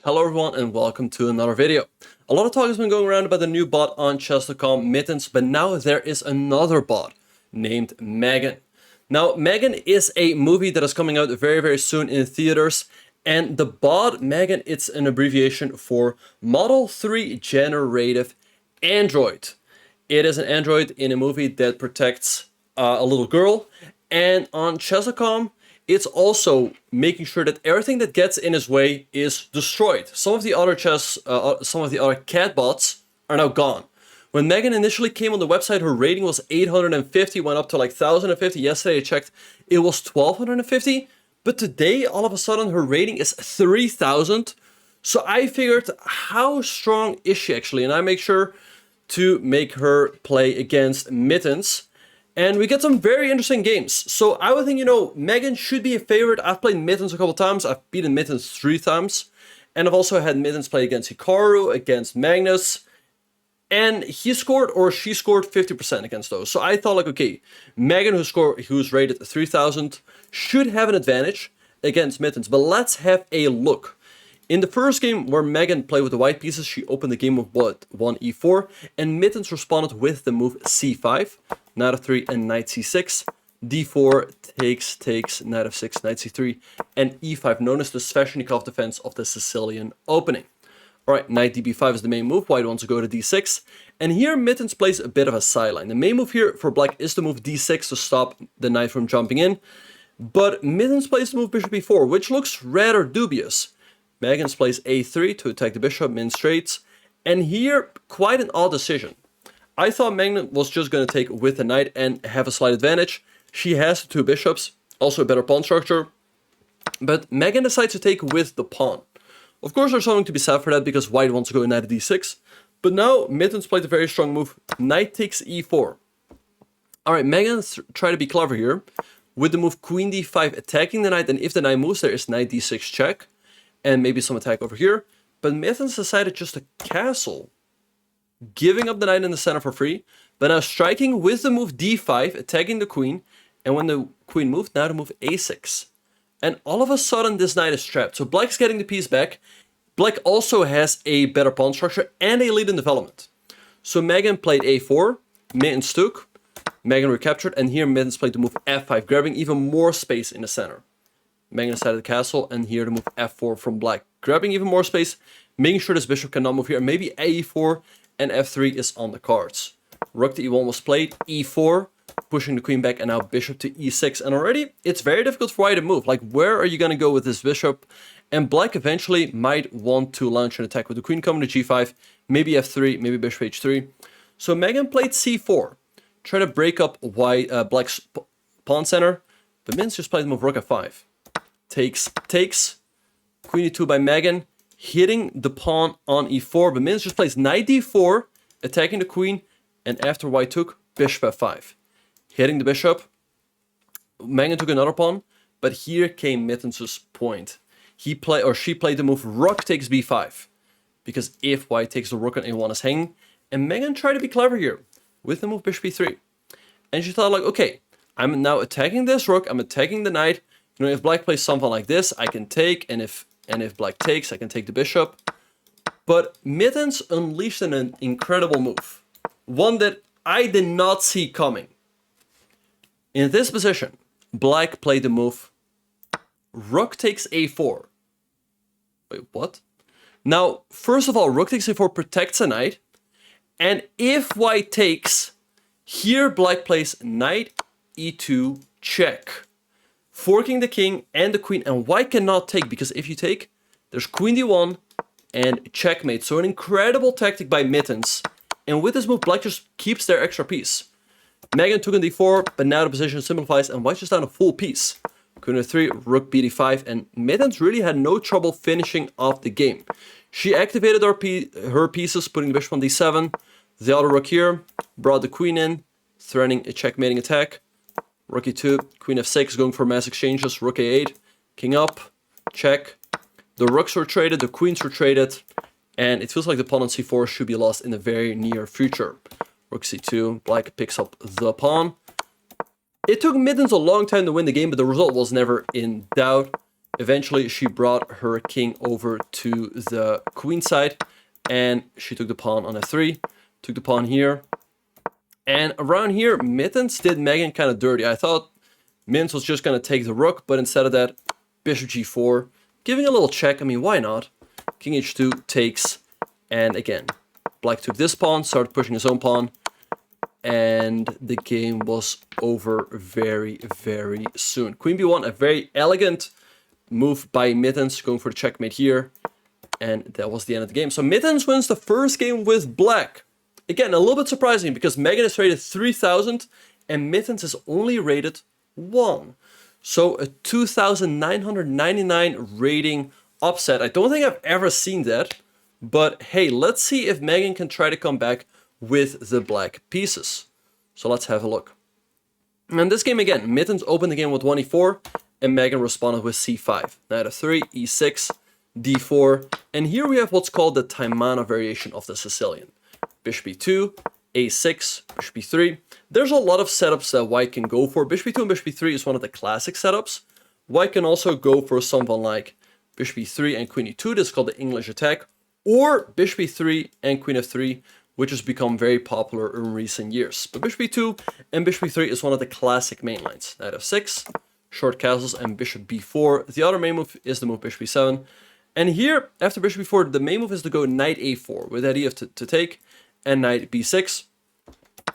Hello everyone and welcome to another video. A lot of talk has been going around about the new bot on chess.com, Mittens, but now there is another bot named Megan. Now Megan is a movie that is coming out very soon in theaters, and the bot Megan, it's an abbreviation for Model 3 Generative Android. It is an android in a movie that protects a little girl, and on chess.com it's also making sure that everything that gets in his way is destroyed. Some of the other cat bots are now gone. When Megan initially came on the website, her rating was 850, went up to like 1050. Yesterday I checked, it was 1250. But today, all of a sudden, her rating is 3000. So I figured, how strong is she actually? And I make sure to make her play against Mittens. And we get some very interesting games. So I would think, Megan should be a favorite. I've played Mittens a couple times. I've beaten Mittens 3 times. And I've also had Mittens play against Hikaru, against Magnus. And he scored, or she scored 50% against those. So I thought, okay, Megan, who's rated 3000, should have an advantage against Mittens. But let's have a look. In the first game where Megan played with the white pieces, she opened the game with one e4, and Mittens responded with the move c5, knight f3 and knight c6, d4, takes, knight f6, knight c3, and e5, known as the Sveshnikov defense of the Sicilian opening. Alright, knight db5 is the main move, white wants to go to d6, and here Mittens plays a bit of a sideline. The main move here for black is to move d6 to stop the knight from jumping in, but Mittens plays the move bishop e4, which looks rather dubious. Megan plays a3 to attack the bishop, min straights, and here, quite an odd decision. I thought Megan was just going to take with the knight and have a slight advantage. She has the 2 bishops, also a better pawn structure, but Megan decides to take with the pawn. Of course, there's something to be said for that because white wants to go knight to d6, but now Mittens played a very strong move, knight takes e4. Alright, Megan tried to be clever here with the move queen d5 attacking the knight, and if the knight moves, there is knight d6 check. And maybe some attack over here. But Mittens decided just to castle, giving up the knight in the center for free, but now striking with the move d5, attacking the queen, and when the queen moved, now to move a6. And all of a sudden, this knight is trapped. So black's getting the piece back. Black also has a better pawn structure and a lead in development. So Megan played a4, Mittens took, Megan recaptured, and here Mittens played the move f5, grabbing even more space in the center. Megan decided to castle, and here to move f4 from black, grabbing even more space, making sure this bishop cannot move here. Maybe e4 and f3 is on the cards. Rook to e1 was played, e4, pushing the queen back, and now bishop to e6. And already, it's very difficult for white to move. Like, where are you going to go with this bishop? And black eventually might want to launch an attack with the queen coming to g5, maybe f3, maybe bishop h3. So Megan played c4, try to break up black's pawn center, but Mittens just played the move rook f5. Takes, queen e2 by Megan, hitting the pawn on e4, but Mittens just plays knight d4, attacking the queen, and after white took, bishop f5. Hitting the bishop, Megan took another pawn, but here came Mittens' point. She played the move rook takes b5, because if white takes the rook on a1 is hanging, and Megan tried to be clever here, with the move bishop e3. And she thought like, okay, I'm now attacking this rook, I'm attacking the knight. If black plays something like this, I can take, and if black takes, I can take the bishop. But Mittens unleashed an incredible move. One that I did not see coming. In this position, black played the move rook takes a4. Wait, what? Now, first of all, rook takes a4 protects a knight. And if white takes, here black plays knight e2 check, forking the king and the queen, and white cannot take, because if you take, there's queen d1 and checkmate. So an incredible tactic by Mittens, and with this move, black just keeps their extra piece. Megan took on d4, but now the position simplifies, and white's just down a full piece. Queen f3, rook bd5, and Mittens really had no trouble finishing off the game. She activated her pieces, putting the bishop on d7, the other rook here, brought the queen in, threatening a checkmating attack. Rook e2, queen f6, going for mass exchanges, rook a8, king up, check. The rooks were traded, the queens were traded, and it feels like the pawn on c4 should be lost in the very near future. Rook c2, black picks up the pawn. It took Mittens a long time to win the game, but the result was never in doubt. Eventually, she brought her king over to the queen side, and she took the pawn on f3, took the pawn here. And around here, Mittens did Megan kind of dirty. I thought Mittens was just going to take the rook, but instead of that, bishop g4, giving a little check. I mean, why not? King h2 takes, and again, black took this pawn, started pushing his own pawn, and the game was over very, very soon. Queen b1, a very elegant move by Mittens, going for the checkmate here, and that was the end of the game. So Mittens wins the first game with black. Again, a little bit surprising because Megan is rated 3000 and Mittens is only rated 1. So a 2,999 rating upset. I don't think I've ever seen that. But hey, let's see if Megan can try to come back with the black pieces. So let's have a look. And this game again, Mittens opened the game with 1e4 and Megan responded with c5. Knight f3, e6, d4. And here we have what's called the Taimana variation of the Sicilian. Bishop e2, a6, bishop e3. There's a lot of setups that white can go for. Bishop e2 and bishop e3 is one of the classic setups. White can also go for something like bishop e3 and queen e2. This is called the English attack. Or bishop e3 and queen f3, which has become very popular in recent years. But bishop e2 and bishop e3 is one of the classic main lines. Knight f6, short castles, and bishop b4. The other main move is the move bishop e7. And here, after bishop b4, the main move is to go knight a4, with the idea of to take, and knight b6.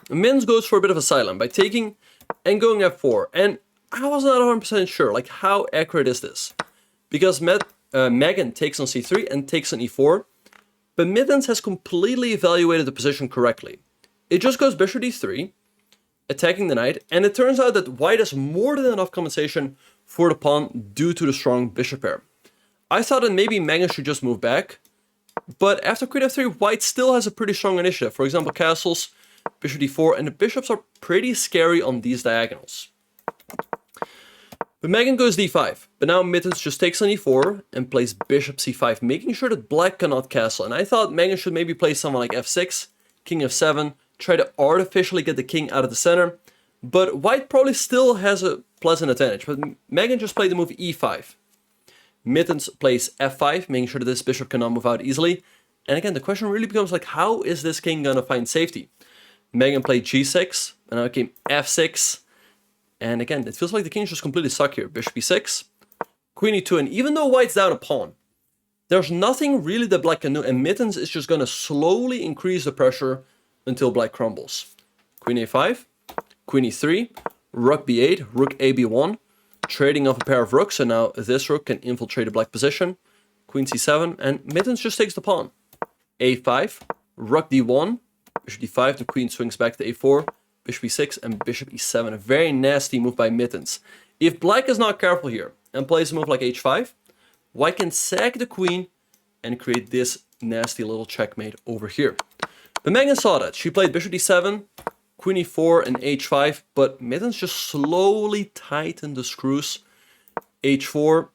Mittens goes for a bit of a sideline by taking and going f4. And I was not 100% sure, like, how accurate is this? Because Megan takes on c3 and takes on e4, but Mittens has completely evaluated the position correctly. It just goes bishop d3, attacking the knight, and it turns out that white has more than enough compensation for the pawn due to the strong bishop pair. I thought that maybe Megan should just move back, but after queen f3, white still has a pretty strong initiative. For example, castles, bishop d4, and the bishops are pretty scary on these diagonals. But Megan goes d5, but now Mittens just takes on e4 and plays bishop c5, making sure that black cannot castle. And I thought Megan should maybe play something like f6, king f7, try to artificially get the king out of the center. But white probably still has a pleasant advantage, but Megan just played the move e5. Mittens plays f5, making sure that this bishop cannot move out easily. And again, the question really becomes like, how is this king gonna find safety? Megan played g6, and now it came f6. And again, it feels like the king's just completely stuck here. Bishop e6, queen e2, and even though white's down a pawn, there's nothing really that black can do, and Mittens is just gonna slowly increase the pressure until black crumbles. Queen a5, queen e3, rook b8, rook a b1, trading off a pair of rooks, and now this rook can infiltrate the black position. Queen c7, and Mittens just takes the pawn. a5, rook d1, bishop d5, the queen swings back to a4, bishop e6, and bishop e7. A very nasty move by Mittens. If black is not careful here and plays a move like h5, white can sack the queen and create this nasty little checkmate over here. But Megan saw that. She played bishop d7, queen e4, and h5, but Mittens just slowly tightened the screws. h4,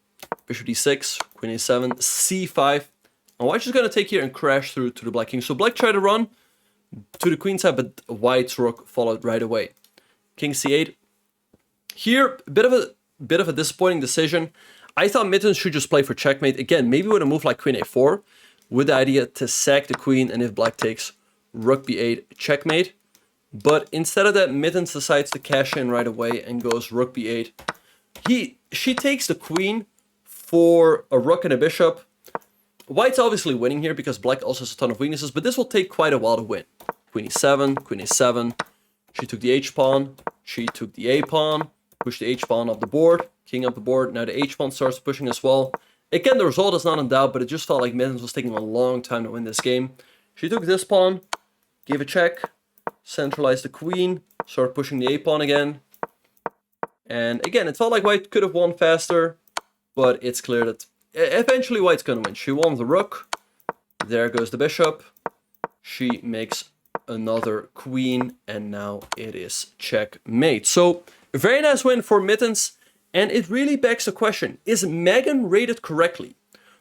bishop d6, queen a7, c5. And white's just going to take here and crash through to the black king. So black tried to run to the queen side, but white's rook followed right away. King c8. Here, a bit of a disappointing decision. I thought Mittens should just play for checkmate. Again, maybe with a move like queen a4, with the idea to sack the queen, and if black takes, rook b8, checkmate. But instead of that, Mittens decides to cash in right away and goes rook b8. She takes the queen for a rook and a bishop. White's obviously winning here because black also has a ton of weaknesses, but this will take quite a while to win. Queen e7, queen a7. She took the h-pawn. She took the a-pawn. Pushed the h-pawn up the board. King up the board. Now the h-pawn starts pushing as well. Again, the result is not in doubt, but it just felt like Mittens was taking a long time to win this game. She took this pawn, gave a check, centralized the queen, started pushing the a-pawn again. And again, it felt like white could have won faster, but it's clear that eventually white's going to win. She won the rook. There goes the bishop. She makes another queen, and now it is checkmate. So, a very nice win for Mittens, and it really begs the question, is Megan rated correctly?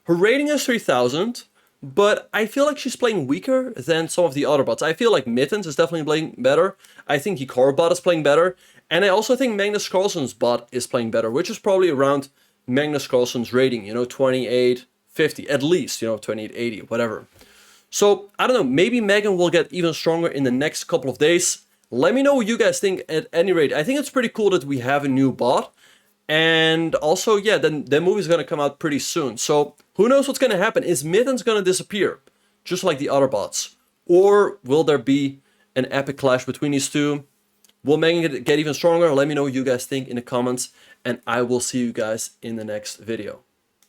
Her rating is 3000, but I feel like she's playing weaker than some of the other bots. I feel like Mittens is definitely playing better. I think Hikaru bot is playing better. And I also think Magnus Carlsen's bot is playing better, which is probably around Magnus Carlsen's rating, you know, 2850, at least, you know, 2880, whatever. So, I don't know, maybe Megan will get even stronger in the next couple of days. Let me know what you guys think at any rate. I think it's pretty cool that we have a new bot. And also, yeah, then the movie's gonna come out pretty soon. So, who knows what's gonna happen? Is Mittens gonna disappear? Just like the other bots? Or will there be an epic clash between these two? Will Megan get even stronger? Let me know what you guys think in the comments. And I will see you guys in the next video.